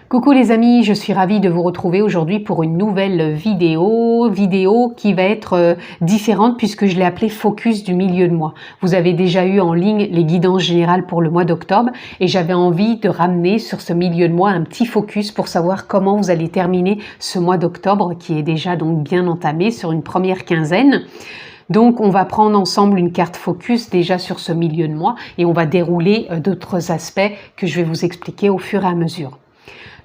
Coucou les amis, je suis ravie de vous retrouver aujourd'hui pour une nouvelle vidéo qui va être différente puisque je l'ai appelée Focus du milieu de mois. Vous avez déjà eu en ligne les guidances générales pour le mois d'octobre et j'avais envie de ramener sur ce milieu de mois un petit focus pour savoir comment vous allez terminer ce mois d'octobre qui est déjà donc bien entamé sur une première quinzaine. Donc, on va prendre ensemble une carte focus déjà sur ce milieu de mois et on va dérouler d'autres aspects que je vais vous expliquer au fur et à mesure.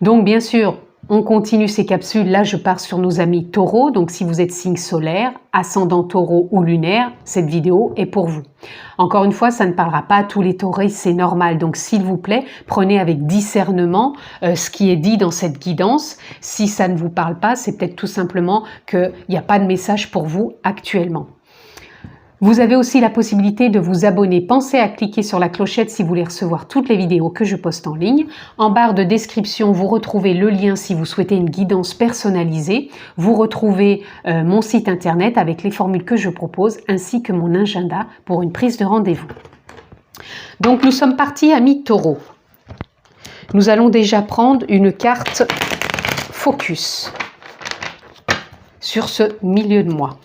Donc, bien sûr, on continue ces capsules. Là, je pars sur nos amis taureaux. Donc, si vous êtes signe solaire, ascendant taureau ou lunaire, cette vidéo est pour vous. Encore une fois, ça ne parlera pas à tous les taureaux, c'est normal. Donc, s'il vous plaît, prenez avec discernement ce qui est dit dans cette guidance. Si ça ne vous parle pas, c'est peut-être tout simplement qu'il n'y a pas de message pour vous actuellement. Vous avez aussi la possibilité de vous abonner. Pensez à cliquer sur la clochette si vous voulez recevoir toutes les vidéos que je poste en ligne. En barre de description, vous retrouvez le lien si vous souhaitez une guidance personnalisée. Vous retrouvez mon site internet avec les formules que je propose ainsi que mon agenda pour une prise de rendez-vous. Donc nous sommes partis amis taureaux. Nous allons déjà prendre une carte focus sur ce milieu de mois.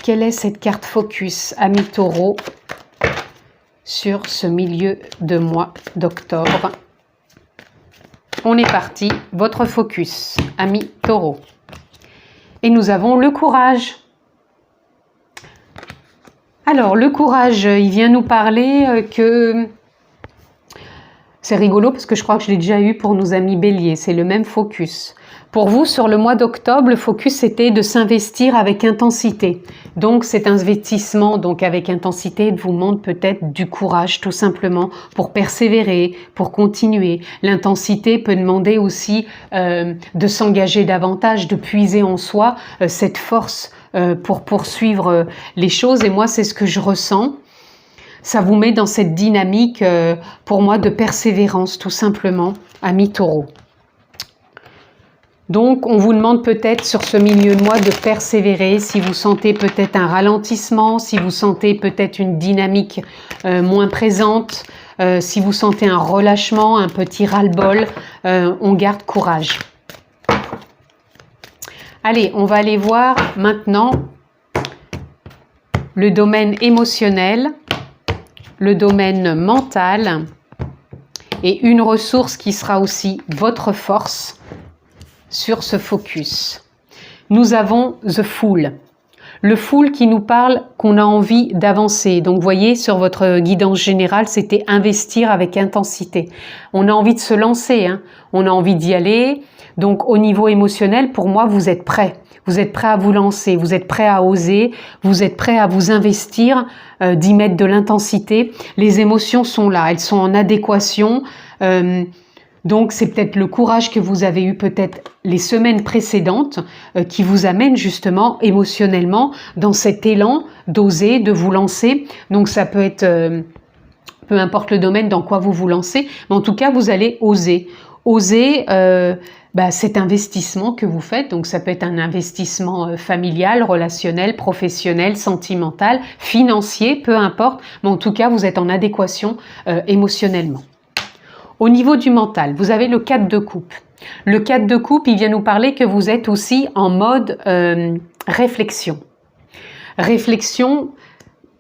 Quelle est cette carte focus, amis taureaux, sur ce milieu de mois d'octobre? On est parti, votre focus, amis taureaux. Et nous avons le courage. Alors, le courage, il vient nous parler que... C'est rigolo parce que je crois que je l'ai déjà eu pour nos amis béliers, c'est le même focus. Pour vous, sur le mois d'octobre, le focus c'était de s'investir avec intensité. Donc cet investissement donc avec intensité vous demande peut-être du courage tout simplement pour persévérer, pour continuer. L'intensité peut demander aussi de s'engager davantage, de puiser en soi cette force pour poursuivre les choses. Et moi, c'est ce que je ressens. Ça vous met dans cette dynamique, pour moi, de persévérance, tout simplement, amis taureaux. Donc, on vous demande peut-être sur ce milieu de mois de persévérer, si vous sentez peut-être un ralentissement, si vous sentez peut-être une dynamique moins présente, si vous sentez un relâchement, un petit ras-le-bol, on garde courage. Allez, on va aller voir maintenant le domaine émotionnel, le domaine mental et une ressource qui sera aussi votre force sur ce focus. Nous avons The Fool. Le Fool qui nous parle qu'on a envie d'avancer. Donc, vous voyez, sur votre guidance générale, c'était investir avec intensité. On a envie de se lancer, hein. On a envie d'y aller. Donc, au niveau émotionnel, pour moi, vous êtes prêts. Vous êtes prêts à vous lancer, vous êtes prêts à oser, vous êtes prêts à vous investir, d'y mettre de l'intensité. Les émotions sont là, elles sont en adéquation. Donc, c'est peut-être le courage que vous avez eu peut-être les semaines précédentes qui vous amène justement émotionnellement dans cet élan d'oser, de vous lancer. Donc, ça peut être, peu importe le domaine dans quoi vous vous lancez, mais en tout cas, vous allez oser. Oser cet investissement que vous faites. Donc, ça peut être un investissement familial, relationnel, professionnel, sentimental, financier, peu importe. Mais en tout cas, vous êtes en adéquation émotionnellement. Au niveau du mental, vous avez le 4 de coupe. Le 4 de coupe, il vient nous parler que vous êtes aussi en mode réflexion. Réflexion,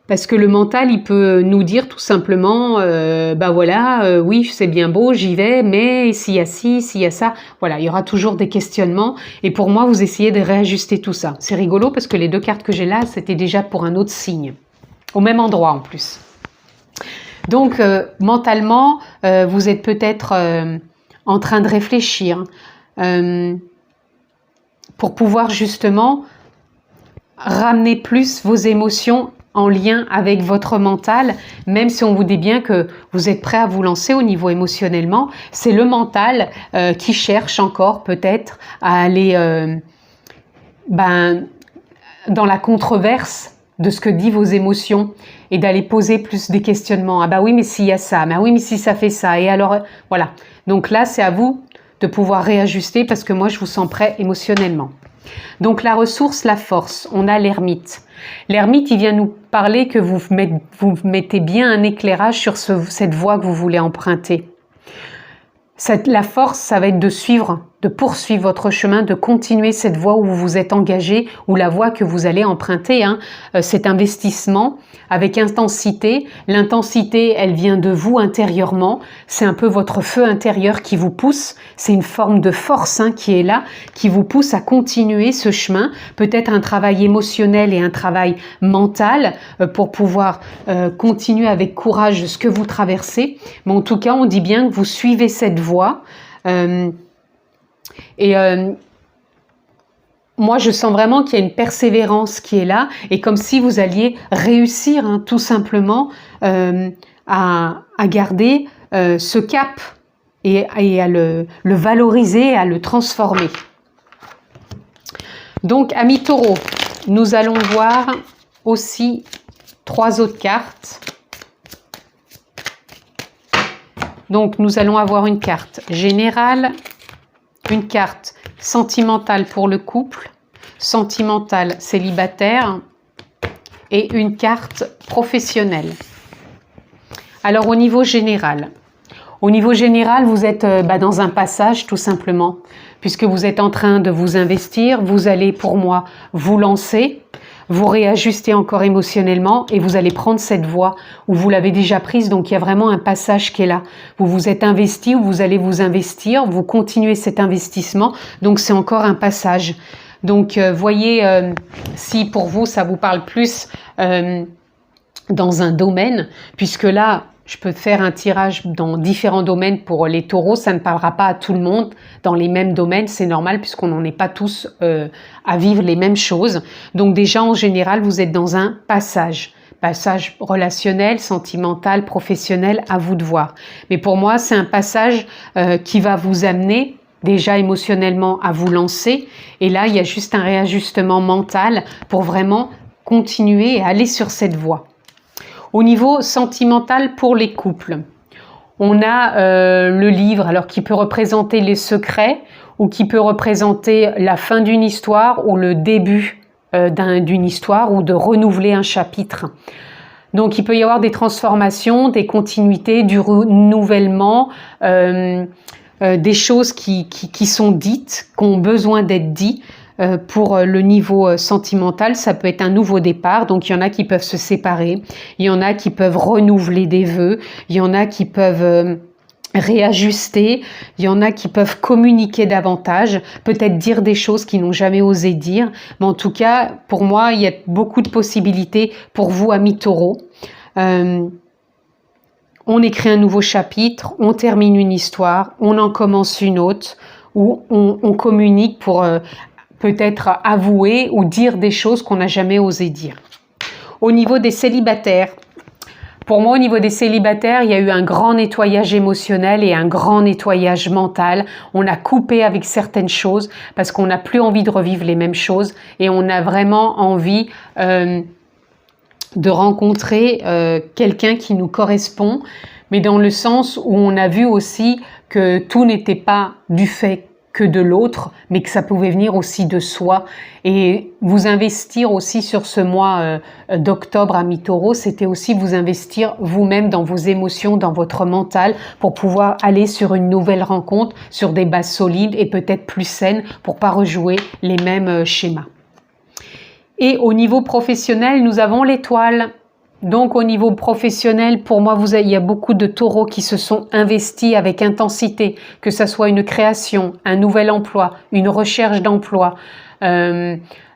parce que le mental, il peut nous dire tout simplement, oui, c'est bien beau, j'y vais, mais s'il y a ci, s'il y a ça, voilà, il y aura toujours des questionnements. Et pour moi, vous essayez de réajuster tout ça. C'est rigolo parce que les deux cartes que j'ai là, c'était déjà pour un autre signe. Au même endroit en plus. Donc, mentalement, vous êtes peut-être en train de réfléchir pour pouvoir justement ramener plus vos émotions en lien avec votre mental, même si on vous dit bien que vous êtes prêt à vous lancer au niveau émotionnellement. C'est le mental qui cherche encore peut-être à aller dans la controverse de ce que disent vos émotions et d'aller poser plus des questionnements. Ah bah oui, mais s'il y a ça, bah oui, mais si ça fait ça, et alors, voilà. Donc là, c'est à vous de pouvoir réajuster parce que moi, je vous sens prêt émotionnellement. Donc la ressource, la force, on a l'ermite. L'ermite, il vient nous parler que vous mettez bien un éclairage sur cette voie que vous voulez emprunter. La force, ça va être de suivre, de poursuivre votre chemin, de continuer cette voie où vous vous êtes engagé, ou la voie que vous allez emprunter, cet investissement avec intensité. L'intensité, elle vient de vous intérieurement. C'est un peu votre feu intérieur qui vous pousse. C'est une forme de force qui est là, qui vous pousse à continuer ce chemin. Peut-être un travail émotionnel et un travail mental pour pouvoir continuer avec courage ce que vous traversez. Mais en tout cas, on dit bien que vous suivez cette voie. Moi, je sens vraiment qu'il y a une persévérance qui est là et comme si vous alliez réussir tout simplement à garder ce cap et à le valoriser, à le transformer. Donc, amis taureaux, nous allons voir aussi 3 autres cartes. Donc, nous allons avoir une carte générale, une carte sentimentale pour le couple, sentimentale célibataire et une carte professionnelle. Alors, au niveau général, vous êtes dans un passage tout simplement, puisque vous êtes en train de vous investir, vous allez pour moi vous lancer, vous réajuster encore émotionnellement et vous allez prendre cette voie où vous l'avez déjà prise. Donc il y a vraiment un passage qui est là. Vous vous êtes investi ou vous allez vous investir, vous continuez cet investissement. Donc c'est encore un passage. Donc voyez si pour vous ça vous parle plus dans un domaine, puisque là je peux faire un tirage dans différents domaines pour les taureaux, ça ne parlera pas à tout le monde dans les mêmes domaines, c'est normal puisqu'on n'en est pas tous à vivre les mêmes choses. Donc déjà en général, vous êtes dans un passage relationnel, sentimental, professionnel, à vous de voir. Mais pour moi, c'est un passage qui va vous amener déjà émotionnellement à vous lancer. Et là, il y a juste un réajustement mental pour vraiment continuer et aller sur cette voie. Au niveau sentimental pour les couples, on a le livre, alors qui peut représenter les secrets ou qui peut représenter la fin d'une histoire ou le début d'une histoire ou de renouveler un chapitre. Donc il peut y avoir des transformations, des continuités, du renouvellement, des choses qui sont dites, qui ont besoin d'être dites. Pour le niveau sentimental, ça peut être un nouveau départ, donc il y en a qui peuvent se séparer, il y en a qui peuvent renouveler des vœux, il y en a qui peuvent réajuster, il y en a qui peuvent communiquer davantage, peut-être dire des choses qu'ils n'ont jamais osé dire, mais en tout cas, pour moi, il y a beaucoup de possibilités pour vous, amis taureaux. On écrit un nouveau chapitre, on termine une histoire, on en commence une autre, ou on communique pour peut-être avouer ou dire des choses qu'on n'a jamais osé dire. Au niveau des célibataires, pour moi, au niveau des célibataires, il y a eu un grand nettoyage émotionnel et un grand nettoyage mental. On a coupé avec certaines choses parce qu'on n'a plus envie de revivre les mêmes choses et on a vraiment envie de rencontrer quelqu'un qui nous correspond, mais dans le sens où on a vu aussi que tout n'était pas du fait que de l'autre, mais que ça pouvait venir aussi de soi. Et vous investir aussi sur ce mois d'octobre à mi-taureau, c'était aussi vous investir vous-même dans vos émotions, dans votre mental, pour pouvoir aller sur une nouvelle rencontre, sur des bases solides et peut-être plus saines, pour pas rejouer les mêmes schémas. Et au niveau professionnel, nous avons l'étoile. Donc au niveau professionnel, pour moi, il y a beaucoup de taureaux qui se sont investis avec intensité, que ce soit une création, un nouvel emploi, une recherche d'emploi,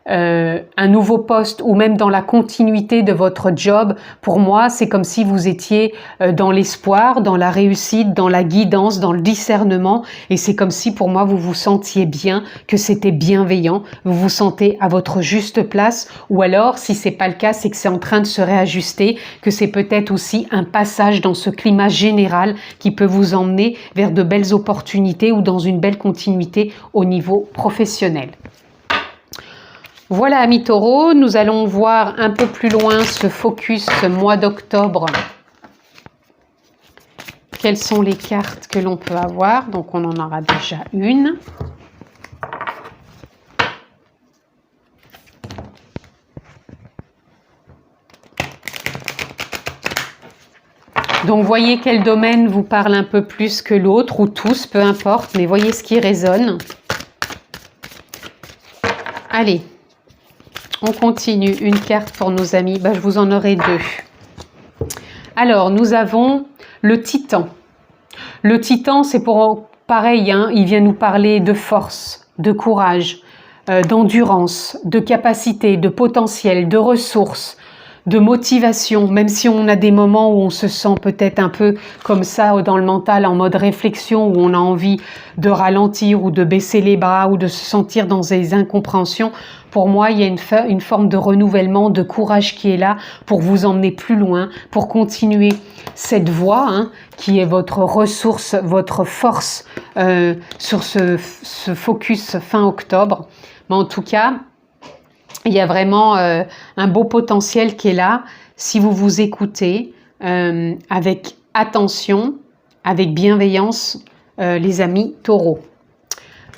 un nouveau poste ou même dans la continuité de votre job. Pour moi, c'est comme si vous étiez dans l'espoir, dans la réussite, dans la guidance, dans le discernement, et c'est comme si pour moi vous vous sentiez bien, que c'était bienveillant, vous vous sentez à votre juste place, ou alors si c'est pas le cas, c'est que c'est en train de se réajuster, que c'est peut-être aussi un passage dans ce climat général qui peut vous emmener vers de belles opportunités ou dans une belle continuité au niveau professionnel. Voilà, amis taureaux, nous allons voir un peu plus loin ce focus, ce mois d'octobre. Quelles sont les cartes que l'on peut avoir? Donc, on en aura déjà une. Donc voyez quel domaine vous parle un peu plus que l'autre, ou tous, peu importe, mais voyez ce qui résonne. Allez, on continue. Une carte pour nos amis. Je vous en aurai 2. Alors, nous avons le Titan. Le Titan, c'est pour pareil, hein, il vient nous parler de force, de courage, d'endurance, de capacité, de potentiel, de ressources, de motivation, même si on a des moments où on se sent peut-être un peu comme ça dans le mental, en mode réflexion, où on a envie de ralentir ou de baisser les bras ou de se sentir dans des incompréhensions. Pour moi, il y a une forme de renouvellement, de courage qui est là pour vous emmener plus loin, pour continuer cette voie, hein, qui est votre ressource, votre force sur ce focus fin octobre. Mais en tout cas, il y a vraiment un beau potentiel qui est là si vous vous écoutez avec attention, avec bienveillance, les amis taureaux.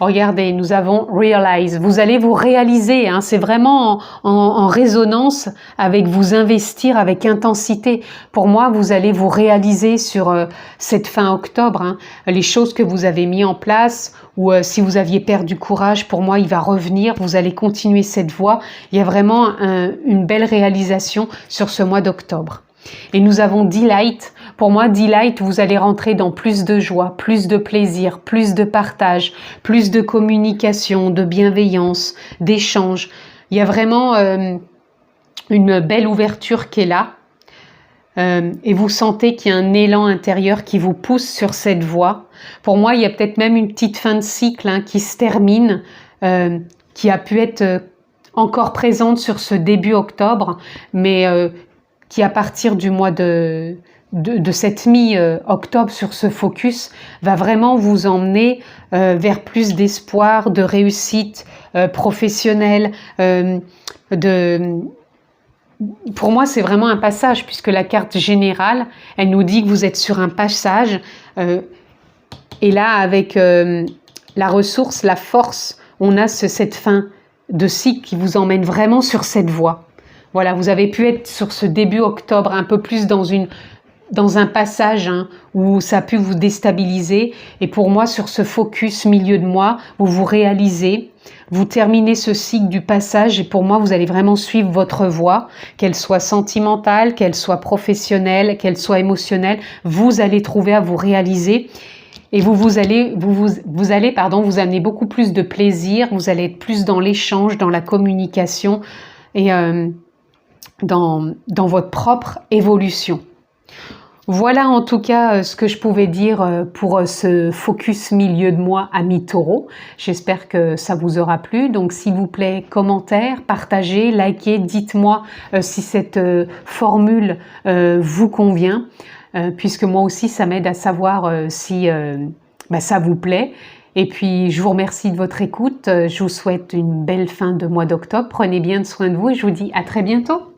Regardez, nous avons Realize. Vous allez vous réaliser, hein, c'est vraiment en résonance avec vous investir avec intensité. Pour moi, vous allez vous réaliser sur cette fin octobre, hein, les choses que vous avez mis en place, ou si vous aviez perdu courage, pour moi, il va revenir. Vous allez continuer cette voie. Il y a vraiment une belle réalisation sur ce mois d'octobre. Et nous avons Delight. Pour moi, Delight, vous allez rentrer dans plus de joie, plus de plaisir, plus de partage, plus de communication, de bienveillance, d'échange. Il y a vraiment une belle ouverture qui est là. Et vous sentez qu'il y a un élan intérieur qui vous pousse sur cette voie. Pour moi, il y a peut-être même une petite fin de cycle, hein, qui se termine, qui a pu être encore présente sur ce début octobre, mais qui à partir du mois de cette mi-octobre sur ce focus va vraiment vous emmener vers plus d'espoir, de réussite professionnelle. Pour moi, c'est vraiment un passage, puisque la carte générale, elle nous dit que vous êtes sur un passage. Et là, avec la ressource, la force, on a cette fin de cycle qui vous emmène vraiment sur cette voie. Voilà, vous avez pu être sur ce début octobre un peu plus dans un passage, hein, où ça a pu vous déstabiliser. Et pour moi, sur ce focus milieu de mois, vous vous réalisez, vous terminez ce cycle du passage, et pour moi, vous allez vraiment suivre votre voie, qu'elle soit sentimentale, qu'elle soit professionnelle, qu'elle soit émotionnelle. Vous allez trouver à vous réaliser. Et vous allez amener beaucoup plus de plaisir, vous allez être plus dans l'échange, dans la communication et dans votre propre évolution. Voilà en tout cas ce que je pouvais dire pour ce focus milieu de mois amis taureaux. J'espère que ça vous aura plu. Donc s'il vous plaît, commentaire, partagez, likez, dites-moi si cette formule vous convient, puisque moi aussi ça m'aide à savoir si ça vous plaît. Et puis je vous remercie de votre écoute. Je vous souhaite une belle fin de mois d'octobre. Prenez bien soin de vous et je vous dis à très bientôt.